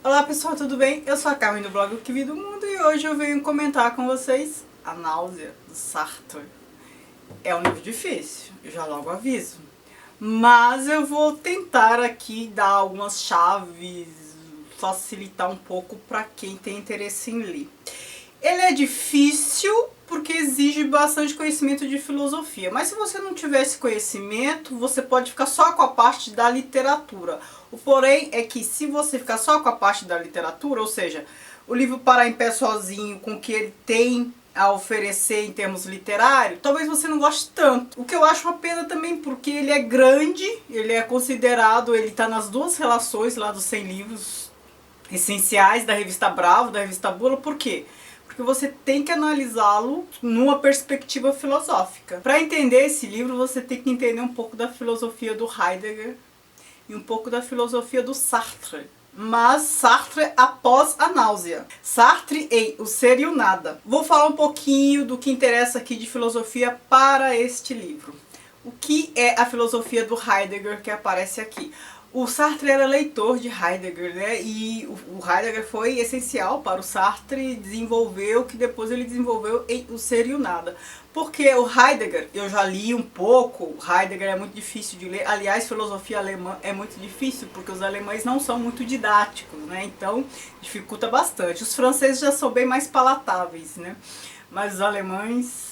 Olá pessoal, tudo bem? Eu sou a Carmen do blog O Que Vi do Mundo e hoje eu venho comentar com vocês A Náusea, do Sartre. É um livro difícil, eu já logo aviso. Mas eu vou tentar aqui dar algumas chaves, facilitar um pouco para quem tem interesse em ler. Ele é difícil porque exige bastante conhecimento de filosofia, mas se você não tiver esse conhecimento, você pode ficar só com a parte da literatura. O porém é que se você ficar só com a parte da literatura, ou seja, o livro parar em pé sozinho com o que ele tem a oferecer em termos literários, talvez você não goste tanto. O que eu acho uma pena também, porque ele é grande, ele é considerado, ele está nas duas relações lá dos 100 livros essenciais da revista Bravo, da revista Bula. Por quê? Porque você tem que analisá-lo numa perspectiva filosófica. Para entender esse livro, você tem que entender um pouco da filosofia do Heidegger e um pouco da filosofia do Sartre. Mas Sartre após a náusea. Sartre em O Ser e o Nada. Vou falar um pouquinho do que interessa aqui de filosofia para este livro. O que é a filosofia do Heidegger que aparece aqui? O Sartre era leitor de Heidegger, né? E o Heidegger foi essencial para o Sartre desenvolver o que depois ele desenvolveu em O Ser e o Nada. Porque o Heidegger, eu já li um pouco, o Heidegger é muito difícil de ler. Aliás, filosofia alemã é muito difícil, porque os alemães não são muito didáticos, né? Então, dificulta bastante. Os franceses já são bem mais palatáveis, né? Mas os alemães...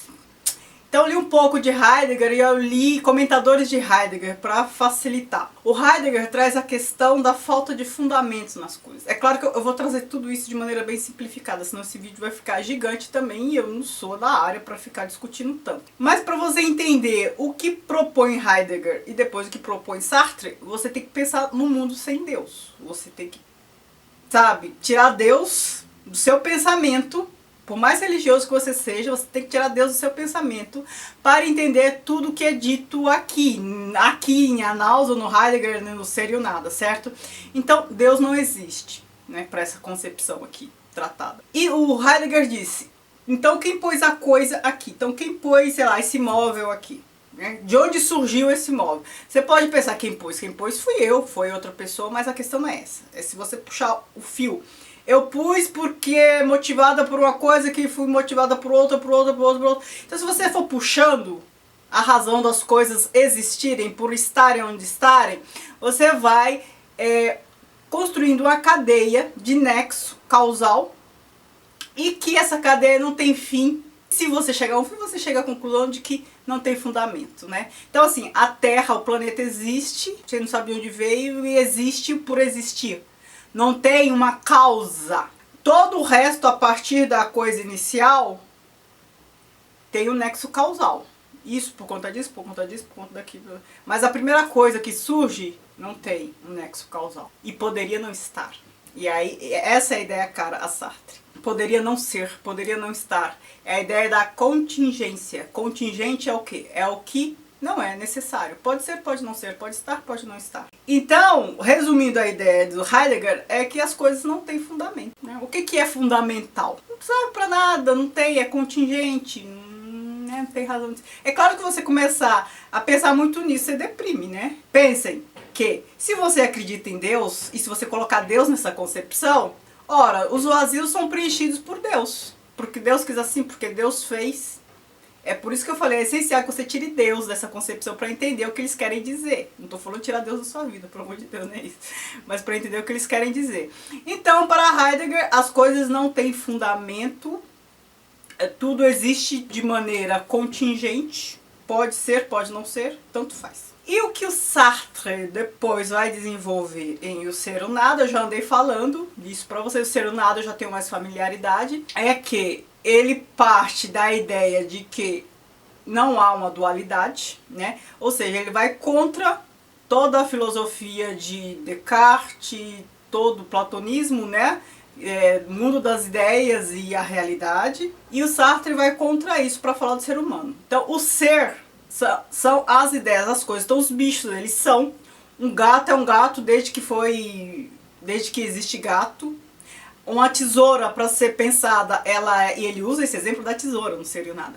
Então eu li um pouco de Heidegger e eu li comentadores de Heidegger para facilitar. O Heidegger traz a questão da falta de fundamentos nas coisas. É claro que eu vou trazer tudo isso de maneira bem simplificada, senão esse vídeo vai ficar gigante também e eu não sou da área para ficar discutindo tanto. Mas para você entender o que propõe Heidegger e depois o que propõe Sartre, você tem que pensar no mundo sem Deus. Você tem que, sabe, tirar Deus do seu pensamento. Por mais religioso que você seja, você tem que tirar Deus do seu pensamento para entender tudo que é dito aqui em A Náusea, no Heidegger, no Ser e o Nada, certo? Então, Deus não existe, né, para essa concepção aqui tratada. E o Heidegger disse, então quem pôs a coisa aqui? Então quem pôs, sei lá, esse móvel aqui? Né? De onde surgiu esse móvel? Você pode pensar quem pôs fui eu, foi outra pessoa, mas a questão não é essa. É se você puxar o fio. Eu pus porque motivada por uma coisa que fui motivada por outra, por outra, por outra, por outra. Então se você for puxando a razão das coisas existirem, por estarem onde estarem, você vai construindo uma cadeia de nexo causal e que essa cadeia não tem fim. Se você chegar a um fim, você chega à conclusão de que não tem fundamento, né? Então assim, a Terra, o planeta existe, você não sabe de onde veio e existe por existir. Não tem uma causa. Todo o resto, a partir da coisa inicial, tem um nexo causal. Isso por conta disso, por conta disso, por conta daquilo. Mas a primeira coisa que surge, não tem um nexo causal. E poderia não estar. E aí, essa é a ideia cara a Sartre. Poderia não ser, poderia não estar. É a ideia da contingência. Contingente é o quê? É o que não é necessário. Pode ser, pode não ser, pode estar, pode não estar. Então, resumindo a ideia do Heidegger, é que as coisas não têm fundamento. Né? O que é fundamental? Não serve pra nada, não tem, é contingente, não tem razão. É claro que você começar a pensar muito nisso, você deprime, né? Pensem que se você acredita em Deus, e se você colocar Deus nessa concepção, ora, os vazios são preenchidos por Deus. Porque Deus quis assim, porque Deus fez. É por isso que eu falei, é essencial que você tire Deus dessa concepção para entender o que eles querem dizer. Não estou falando tirar Deus da sua vida, pelo amor de Deus, não é isso. Mas para entender o que eles querem dizer. Então, para Heidegger, as coisas não têm fundamento. Tudo existe de maneira contingente. Pode ser, pode não ser, tanto faz. E o que o Sartre depois vai desenvolver em O Ser e o Nada, eu já andei falando disso para vocês, O Ser e o Nada eu já tenho mais familiaridade, é que ele parte da ideia de que não há uma dualidade, né? Ou seja, ele vai contra toda a filosofia de Descartes, todo o platonismo, né? Mundo das ideias e a realidade. E o Sartre vai contra isso para falar do ser humano. Então, o ser são as ideias, as coisas. Então, os bichos, eles são. Um gato é um gato desde que existe gato. Uma tesoura, para ser pensada, e ele usa esse exemplo da tesoura, não seria nada.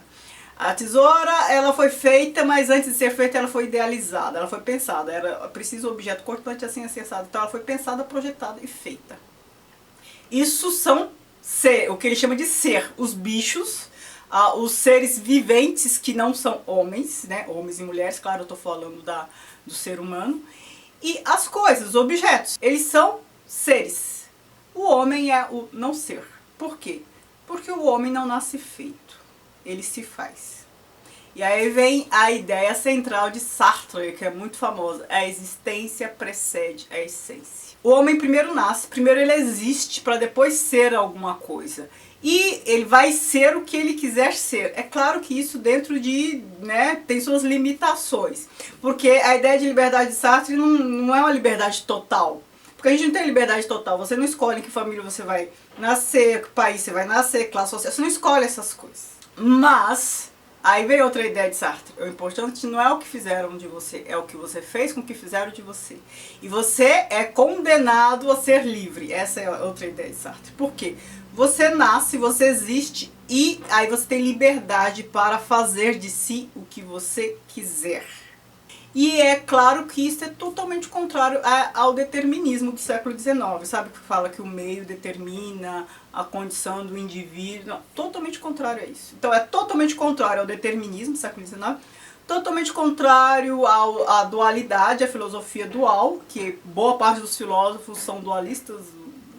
A tesoura, ela foi feita, mas antes de ser feita, ela foi idealizada, ela foi pensada. Era preciso um objeto cortante assim, acessado. Então ela foi pensada, projetada e feita. Isso são o que ele chama de ser, os bichos, os seres viventes que não são homens, né? Homens e mulheres, claro, eu tô falando do ser humano. E as coisas, os objetos, eles são seres. O homem é o não ser. Por quê? Porque o homem não nasce feito, ele se faz. E aí vem a ideia central de Sartre, que é muito famosa. A existência precede a essência. O homem primeiro nasce, primeiro ele existe para depois ser alguma coisa. E ele vai ser o que ele quiser ser. É claro que isso dentro de, né, tem suas limitações. Porque a ideia de liberdade de Sartre não é uma liberdade total. Porque a gente não tem liberdade total. Você não escolhe em que família você vai nascer, que país você vai nascer, classe social. Você não escolhe essas coisas. Mas aí vem outra ideia de Sartre. O importante não é o que fizeram de você, é o que você fez com o que fizeram de você. E você é condenado a ser livre. Essa é outra ideia de Sartre. Por quê? Você nasce, você existe e aí você tem liberdade para fazer de si o que você quiser. E é claro que isso é totalmente contrário ao determinismo do século XIX, sabe? Que fala que o meio determina a condição do indivíduo. Não, totalmente contrário a isso. Então é totalmente contrário ao determinismo do século XIX, totalmente contrário à dualidade, à filosofia dual, que boa parte dos filósofos são dualistas,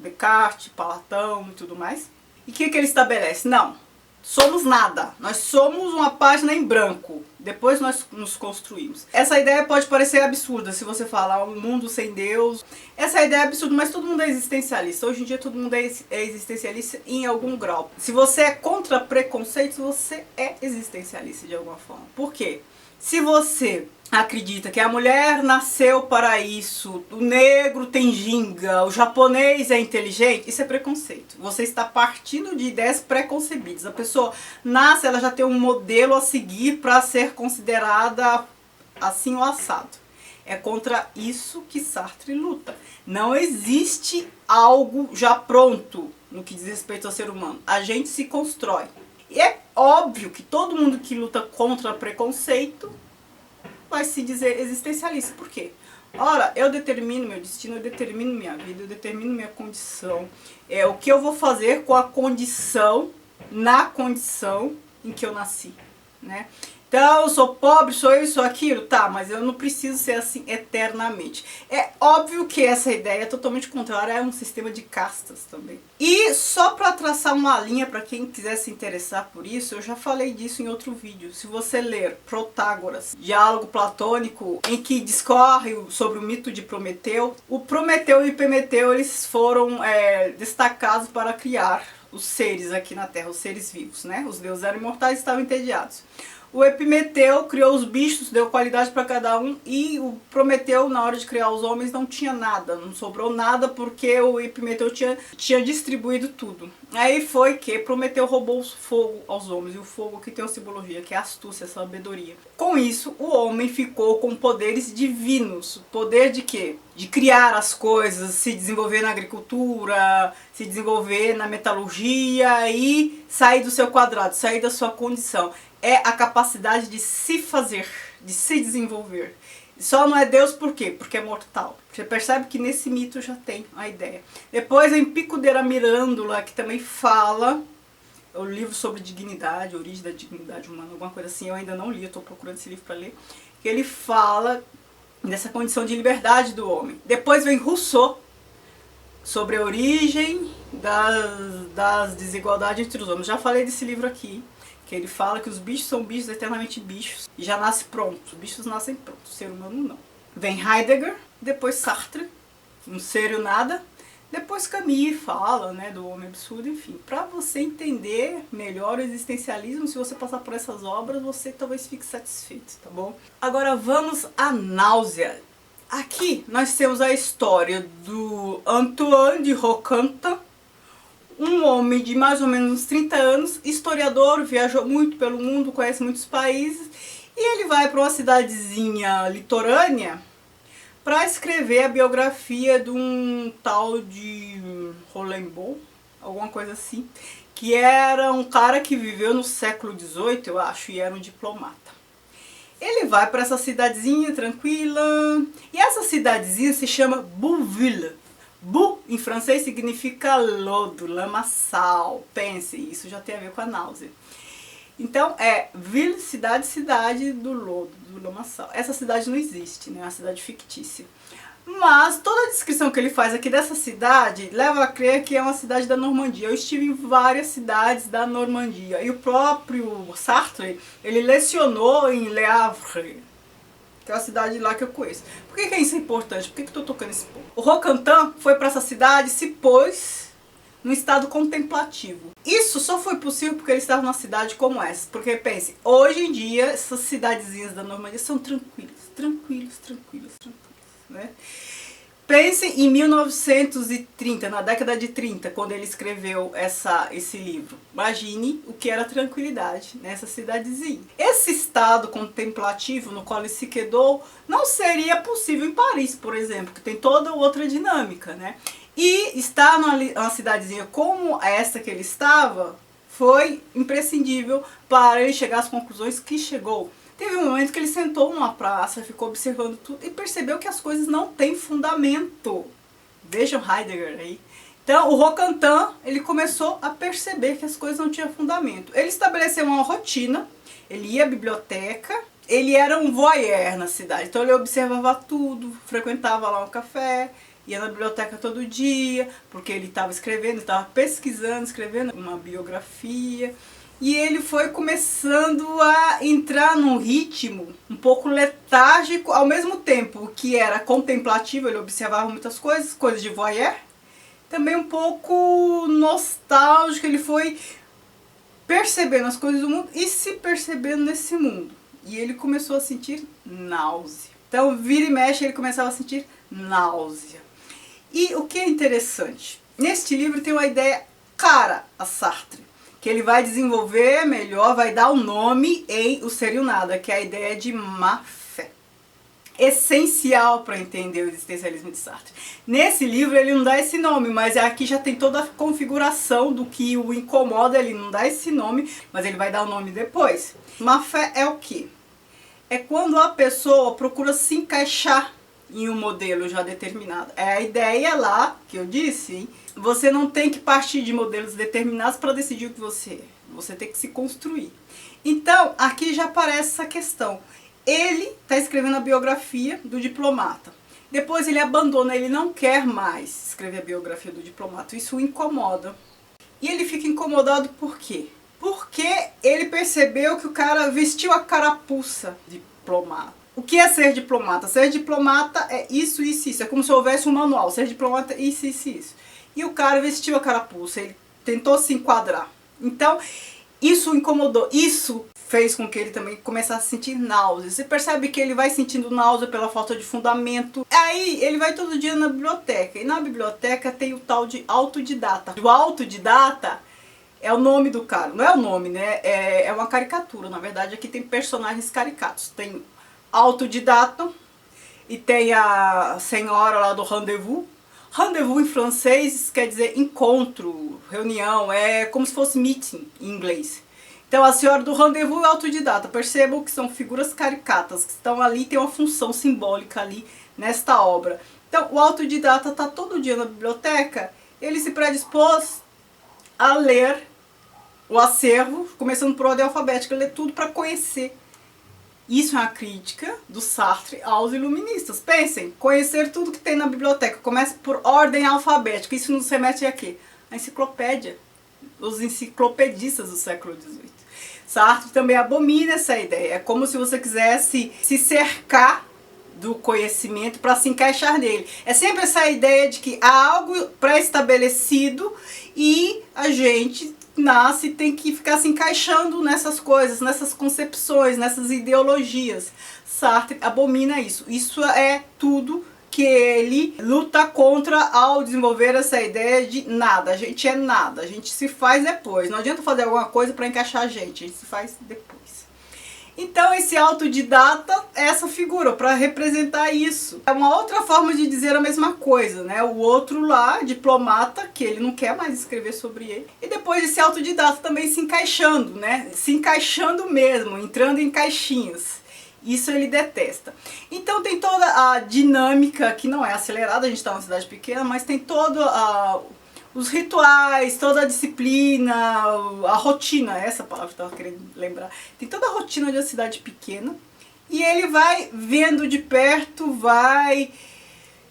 Descartes, Platão e tudo mais. E o que ele estabelece? Não, somos nada, nós somos uma página em branco, depois nós nos construímos. Essa ideia pode parecer absurda se você falar um mundo sem Deus. Essa ideia é absurda, mas todo mundo é existencialista. Hoje em dia todo mundo é existencialista em algum grau. Se você é contra preconceitos, você é existencialista de alguma forma. Por quê? Se você acredita que a mulher nasceu para isso, o negro tem ginga, o japonês é inteligente, isso é preconceito. Você está partindo de ideias preconcebidas. A pessoa nasce, ela já tem um modelo a seguir para ser considerada assim ou assado. É contra isso que Sartre luta. Não existe algo já pronto no que diz respeito ao ser humano. A gente se constrói. E é óbvio que todo mundo que luta contra preconceito vai se dizer existencialista. Por quê? Ora, eu determino meu destino, eu determino minha vida, eu determino minha condição. É o que eu vou fazer com a condição, na condição em que eu nasci, né? Então, eu sou pobre, sou eu e sou aquilo, tá, mas eu não preciso ser assim eternamente. É óbvio que essa ideia é totalmente contrária a um sistema de castas também. E só para traçar uma linha para quem quiser se interessar por isso, eu já falei disso em outro vídeo. Se você ler Protágoras, diálogo platônico, em que discorre sobre o mito de Prometeu, o Prometeu e o Epimeteu, eles foram destacados para criar os seres aqui na Terra, os seres vivos, né? Os deuses eram imortais e estavam entediados. O Epimeteu criou os bichos, deu qualidade para cada um, e o Prometeu, na hora de criar os homens, não tinha nada, não sobrou nada porque o Epimeteu tinha distribuído tudo. Aí foi que Prometeu roubou o fogo aos homens, e o fogo que tem uma simbologia, que é a astúcia, a sabedoria. Com isso, o homem ficou com poderes divinos. Poder de quê? De criar as coisas, se desenvolver na agricultura, se desenvolver na metalurgia e sair do seu quadrado, sair da sua condição. É a capacidade de se fazer, de se desenvolver. Só não é Deus por quê? Porque é mortal. Você percebe que nesse mito já tem a ideia. Depois em Pico della Mirandola, que também fala, o livro sobre dignidade, origem da dignidade humana, alguma coisa assim, eu ainda não li, eu estou procurando esse livro para ler, que ele fala dessa condição de liberdade do homem. Depois vem Rousseau, sobre a origem das desigualdades entre os homens. Já falei desse livro aqui, que ele fala que os bichos são bichos eternamente bichos e já nasce pronto. Os bichos nascem prontos, o ser humano não. Vem Heidegger, depois Sartre, um ser e o nada. Depois Camus fala, né, do homem absurdo, enfim. Para você entender melhor o existencialismo, se você passar por essas obras, você talvez fique satisfeito, tá bom? Agora vamos à náusea. Aqui nós temos a história do Antoine de Roquanta, um homem de mais ou menos uns 30 anos, historiador, viajou muito pelo mundo, conhece muitos países, e ele vai para uma cidadezinha litorânea para escrever a biografia de um tal de Roulemont, alguma coisa assim, que era um cara que viveu no século XVIII, eu acho, e era um diplomata. Ele vai para essa cidadezinha tranquila, e essa cidadezinha se chama Bouville. Bu, em francês, significa lodo, lamaçal. Pense, isso já tem a ver com a náusea. Então, ville, cidade, cidade do lodo, do lamaçal. Essa cidade não existe, né? É uma cidade fictícia. Mas toda a descrição que ele faz aqui dessa cidade leva a crer que é uma cidade da Normandia. Eu estive em várias cidades da Normandia. E o próprio Sartre, ele lecionou em Le Havre, que é a cidade lá que eu conheço. Por que isso é importante? Por que eu estou tocando esse ponto? O Roquentin foi para essa cidade e se pôs no estado contemplativo. Isso só foi possível porque ele estava numa cidade como essa. Porque pense, hoje em dia essas cidadezinhas da Normandia são tranquilas, né? Pense em 1930, na década de 30, quando ele escreveu esse livro. Imagine o que era tranquilidade nessa cidadezinha. Esse estado contemplativo no qual ele se quedou não seria possível em Paris, por exemplo, que tem toda outra dinâmica, né? E estar numa cidadezinha como essa que ele estava foi imprescindível para ele chegar às conclusões que chegou. Teve um momento que ele sentou numa praça, ficou observando tudo e percebeu que as coisas não têm fundamento. Vejam Heidegger aí. Então, o Roquentin, ele começou a perceber que as coisas não tinham fundamento. Ele estabeleceu uma rotina, ele ia à biblioteca, ele era um voyeur na cidade. Então, ele observava tudo, frequentava lá um café, ia na biblioteca todo dia, porque ele estava escrevendo, estava pesquisando, escrevendo uma biografia. E ele foi começando a entrar num ritmo um pouco letárgico, ao mesmo tempo que era contemplativo, ele observava muitas coisas, coisas de voyeur, também um pouco nostálgico, ele foi percebendo as coisas do mundo e se percebendo nesse mundo. E ele começou a sentir náusea. Então, vira e mexe, ele começava a sentir náusea. E o que é interessante, neste livro tem uma ideia cara a Sartre, que ele vai desenvolver melhor, vai dar o nome em O Ser e o Nada, que é a ideia de má fé. Essencial para entender o existencialismo de Sartre. Nesse livro ele não dá esse nome, mas aqui já tem toda a configuração do que o incomoda, ele não dá esse nome, mas ele vai dar o nome depois. Má fé é o quê? É quando a pessoa procura se encaixar em um modelo já determinado. É a ideia lá que eu disse, hein? Você não tem que partir de modelos determinados para decidir o que você é. Você tem que se construir. Então, aqui já aparece essa questão. Ele está escrevendo a biografia do diplomata. Depois ele abandona, ele não quer mais escrever a biografia do diplomata. Isso o incomoda. E ele fica incomodado por quê? Porque ele percebeu que o cara vestiu a carapuça de diplomata. O que é ser diplomata? Ser diplomata é isso, isso, isso. É como se houvesse um manual. Ser diplomata é isso, isso, isso. E o cara vestiu a carapuça, ele tentou se enquadrar. Então, isso o incomodou. Isso fez com que ele também começasse a sentir náusea. Você percebe que ele vai sentindo náusea pela falta de fundamento. Aí, ele vai todo dia na biblioteca. E na biblioteca tem o tal de autodidata. O autodidata é o nome do cara. Não é o nome, né? É uma caricatura. Na verdade, aqui tem personagens caricatos. Tem autodidata e tem a senhora lá do rendezvous. Rendezvous em francês quer dizer encontro, reunião, é como se fosse meeting em inglês. Então a senhora do rendezvous é autodidata. Percebam que são figuras caricatas que estão ali, tem uma função simbólica ali nesta obra. Então o autodidata está todo dia na biblioteca, ele se predispôs a ler o acervo, começando por ordem alfabética, ler tudo para conhecer. Isso é uma crítica do Sartre aos iluministas. Pensem, conhecer tudo que tem na biblioteca. Começa por ordem alfabética. Isso nos remete a quê? A enciclopédia. Os enciclopedistas do século XVIII. Sartre também abomina essa ideia. É como se você quisesse se cercar do conhecimento para se encaixar nele. É sempre essa ideia de que há algo pré-estabelecido e a gente nasce e tem que ficar se encaixando nessas coisas, nessas concepções, nessas ideologias. Sartre abomina isso. Isso é tudo que ele luta contra ao desenvolver essa ideia de nada. A gente é nada, a gente se faz depois. Não adianta fazer alguma coisa para encaixar a gente se faz depois. Então esse autodidata é essa figura para representar isso. É uma outra forma de dizer a mesma coisa, né? O outro lá, diplomata, que ele não quer mais escrever sobre ele. E depois esse autodidata também se encaixando, né? Se encaixando mesmo, entrando em caixinhas. Isso ele detesta. Então tem toda a dinâmica, que não é acelerada, a gente está numa cidade pequena, mas tem todo os rituais, toda a disciplina, a rotina, essa palavra que eu estava querendo lembrar. Tem toda a rotina de uma cidade pequena e ele vai vendo de perto, vai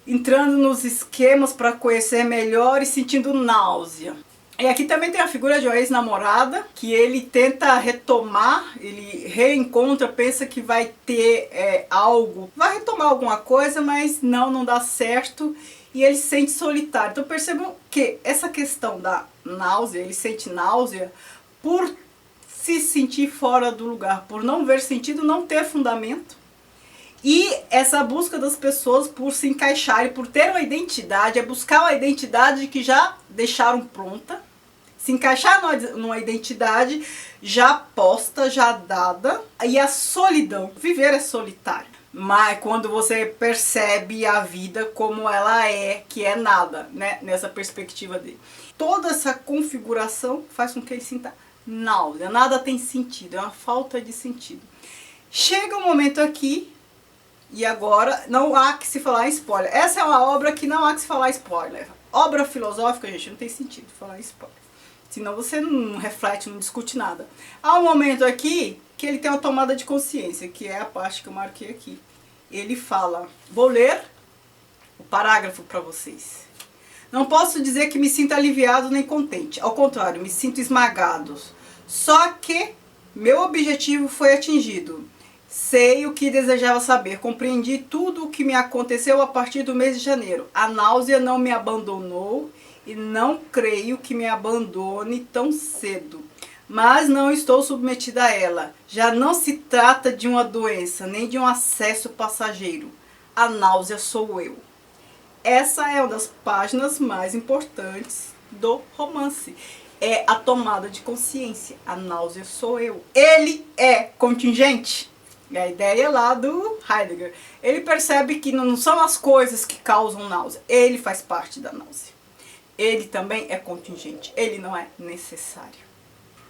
entrando nos esquemas para conhecer melhor e sentindo náusea. E aqui também tem a figura de uma ex-namorada que ele tenta retomar, ele reencontra, pensa que vai ter algo, vai retomar alguma coisa, mas não dá certo e ele se sente solitário. Então percebam que essa questão da náusea, ele sente náusea por se sentir fora do lugar, por não ver sentido, não ter fundamento. E essa busca das pessoas por se encaixarem, por ter uma identidade, é buscar uma identidade que já deixaram pronta, se encaixar numa identidade já posta, já dada, e a solidão. Viver é solitário. Mas quando você percebe a vida como ela é, que é nada, né? Nessa perspectiva dele. Toda essa configuração faz com que ele sinta náusea. Nada tem sentido, é uma falta de sentido. Chega um momento aqui, e agora não há que se falar em spoiler. Essa é uma obra que não há que se falar spoiler. Obra filosófica, gente, não tem sentido falar em spoiler. Senão você não reflete, não discute nada. Há um momento aqui que ele tem uma tomada de consciência, que é a parte que eu marquei aqui. Ele fala, vou ler o parágrafo para vocês. Não posso dizer que me sinto aliviado nem contente. Ao contrário, me sinto esmagado. Só que meu objetivo foi atingido. Sei o que desejava saber, compreendi tudo o que me aconteceu a partir do mês de janeiro. A náusea não me abandonou e não creio que me abandone tão cedo. Mas não estou submetida a ela. Já não se trata de uma doença, nem de um acesso passageiro. A náusea sou eu. Essa é uma das páginas mais importantes do romance. É a tomada de consciência. A náusea sou eu. Ele é contingente. É a ideia lá do Heidegger. Ele percebe que não são as coisas que causam náusea. Ele faz parte da náusea. Ele também é contingente. Ele não é necessário.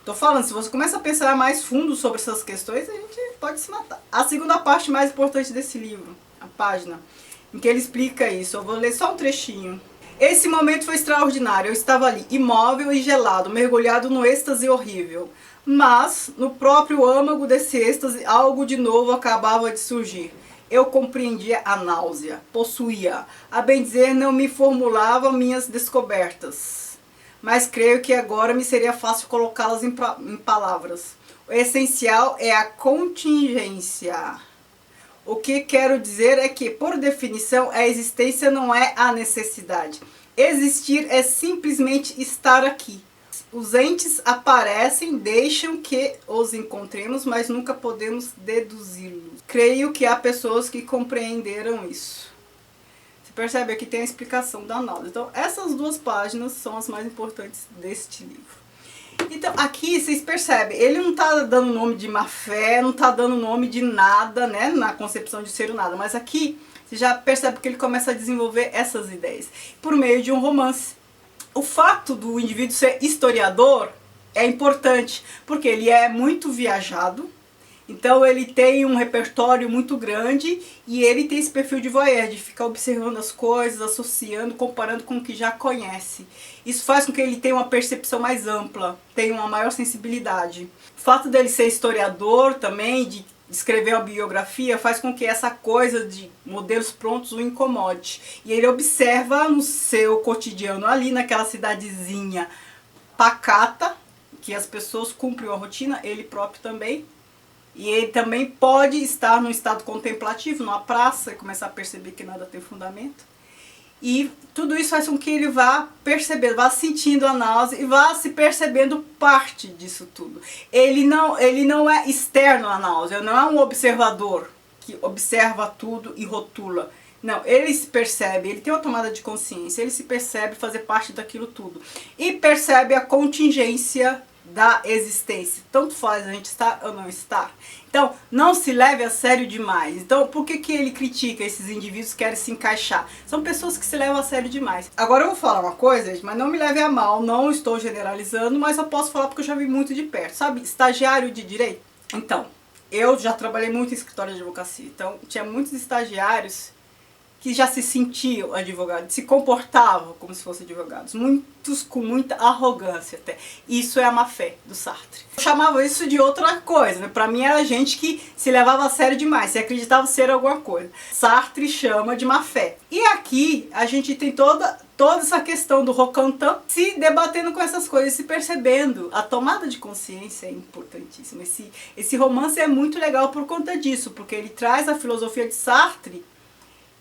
Tô falando, se você começa a pensar mais fundo sobre essas questões, a gente pode se matar. A segunda parte mais importante desse livro, a página em que ele explica isso. Eu vou ler só um trechinho. Esse momento foi extraordinário. Eu estava ali, imóvel e gelado, mergulhado no êxtase horrível. Mas, no próprio âmago desse êxtase, algo de novo acabava de surgir. Eu compreendia a náusea, possuía. A bem dizer, não me formulava minhas descobertas. Mas creio que agora me seria fácil colocá-las em palavras. O essencial é a contingência. O que quero dizer é que, por definição, a existência não é a necessidade. Existir é simplesmente estar aqui. Os entes aparecem, deixam que os encontremos, mas nunca podemos deduzi-los. Creio que há pessoas que compreenderam isso. Você percebe aqui tem a explicação da náusea. Então, essas duas páginas são as mais importantes deste livro. Então, aqui vocês percebem, ele não está dando nome de má fé, não está dando nome de nada, né, na concepção de ser o nada. Mas aqui, você já percebe que ele começa a desenvolver essas ideias por meio de um romance. O fato do indivíduo ser historiador é importante, porque ele é muito viajado, então ele tem um repertório muito grande e ele tem esse perfil de voyeur, de ficar observando as coisas, associando, comparando com o que já conhece. Isso faz com que ele tenha uma percepção mais ampla, tenha uma maior sensibilidade. O fato dele ser historiador também, de escrever uma biografia, faz com que essa coisa de modelos prontos o incomode. E ele observa no seu cotidiano ali, naquela cidadezinha pacata, que as pessoas cumprem a rotina, ele próprio também. E ele também pode estar num estado contemplativo, numa praça, e começar a perceber que nada tem fundamento. E tudo isso faz com que ele vá percebendo, vá sentindo a náusea e vá se percebendo parte disso tudo. Ele não é externo à náusea, não é um observador que observa tudo e rotula. Não, ele se percebe, ele tem uma tomada de consciência, ele se percebe fazer parte daquilo tudo. E percebe a contingência da existência. Tanto faz a gente estar ou não estar. Então, não se leve a sério demais. Então, por que ele critica esses indivíduos que querem se encaixar? São pessoas que se levam a sério demais. Agora eu vou falar uma coisa, gente, mas não me leve a mal, não estou generalizando, mas eu posso falar porque eu já vi muito de perto. Sabe, estagiário de direito? Então, Eu já trabalhei muito em escritório de advocacia, então tinha muitos estagiários que já se sentiam advogados, se comportavam como se fossem advogados, muitos com muita arrogância até. Isso é a má fé do Sartre. Eu chamava isso de outra coisa, né? Pra mim era gente que se levava a sério demais, se acreditava ser alguma coisa. Sartre chama de má fé. E aqui a gente tem toda essa questão do Roquentin se debatendo com essas coisas, se percebendo. A tomada de consciência é importantíssima. Esse romance é muito legal por conta disso, porque ele traz a filosofia de Sartre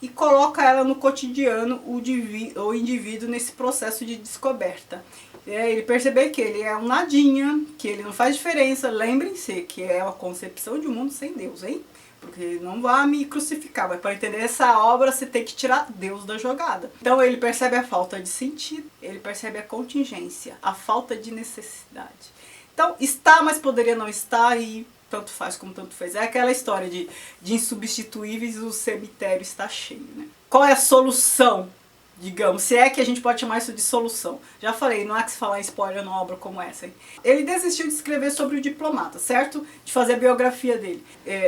e coloca ela no cotidiano, o indivíduo nesse processo de descoberta. Ele perceber que ele é um nadinha, que ele não faz diferença. Lembrem-se que é uma concepção de um mundo sem Deus, hein? Porque não vai me crucificar, mas para entender essa obra você tem que tirar Deus da jogada. Então ele percebe a falta de sentido, ele percebe a contingência, a falta de necessidade. Então está, mas poderia não estar, e tanto faz como tanto fez. É aquela história de insubstituíveis, o cemitério está cheio, né? Qual é a solução, digamos, se é que a gente pode chamar isso de solução? Já falei, não há que se falar em spoiler numa obra como essa, hein? Ele desistiu de escrever sobre o diplomata, certo? De fazer a biografia dele.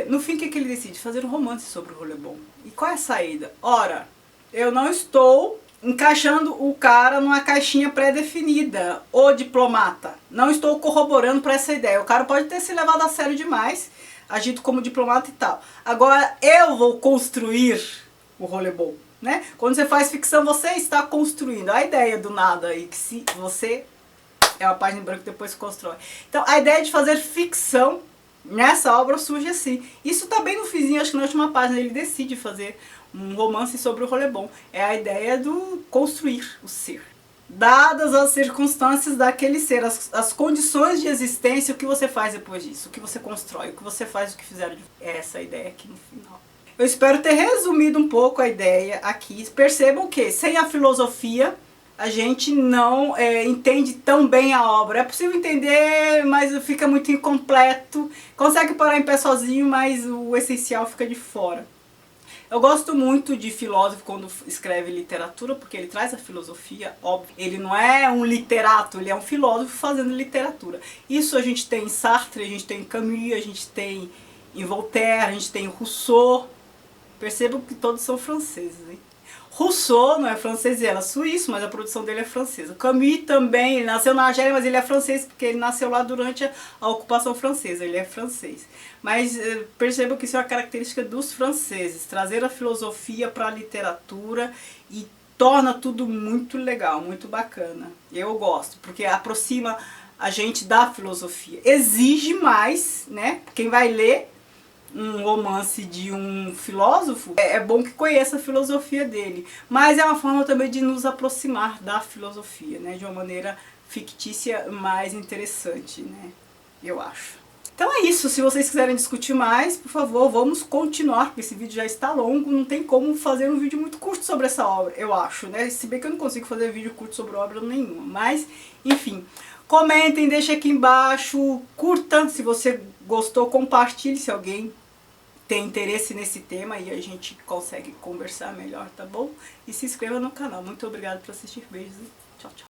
No fim, o que ele decide? Fazer um romance sobre o Rollerball. E qual é a saída? Ora, eu não estou encaixando o cara numa caixinha pré-definida, o diplomata. Não estou corroborando para essa ideia. O cara pode ter se levado a sério demais, agido como diplomata e tal. Agora eu vou construir o Rollerball, né? Quando você faz ficção, você está construindo a ideia do nada aí, que se você é uma página em branco depois se constrói. Então a ideia de fazer ficção nessa obra surge assim. Isso tá bem no finzinho, acho que na última página ele decide fazer um romance sobre o Rollerball. É a ideia do construir o ser. Dadas as circunstâncias daquele ser, as condições de existência, o que você faz depois disso, o que você constrói, o que você faz, o que fizeram. É essa a ideia aqui no final. Eu espero ter resumido um pouco a ideia aqui. Percebam que sem a filosofia a gente não entende tão bem a obra. É possível entender, mas fica muito incompleto. Consegue parar em pé sozinho, mas o essencial fica de fora. Eu gosto muito de filósofo quando escreve literatura, porque ele traz a filosofia, óbvio. Ele não é um literato, ele é um filósofo fazendo literatura. Isso a gente tem em Sartre, a gente tem em Camus, a gente tem em Voltaire, a gente tem em Rousseau. Percebam que todos são franceses, hein? Rousseau não é francês, ele é suíço, mas a produção dele é francesa. Camus também, ele nasceu na Argélia, mas ele é francês porque ele nasceu lá durante a ocupação francesa, ele é francês. Mas percebam que isso é uma característica dos franceses, trazer a filosofia para a literatura e torna tudo muito legal, muito bacana. Eu gosto, porque aproxima a gente da filosofia. Exige mais, né? Quem vai ler um romance de um filósofo, é bom que conheça a filosofia dele, mas é uma forma também de nos aproximar da filosofia, né, de uma maneira fictícia mais interessante, né, eu acho. Então é isso, se vocês quiserem discutir mais, por favor, vamos continuar, porque esse vídeo já está longo, não tem como fazer um vídeo muito curto sobre essa obra, eu acho, né, se bem que eu não consigo fazer vídeo curto sobre obra nenhuma, mas, enfim, comentem, deixem aqui embaixo, curta, se você gostou, compartilhe se alguém tem interesse nesse tema e a gente consegue conversar melhor, tá bom? E se inscreva no canal. Muito obrigada por assistir. Beijos e tchau, tchau.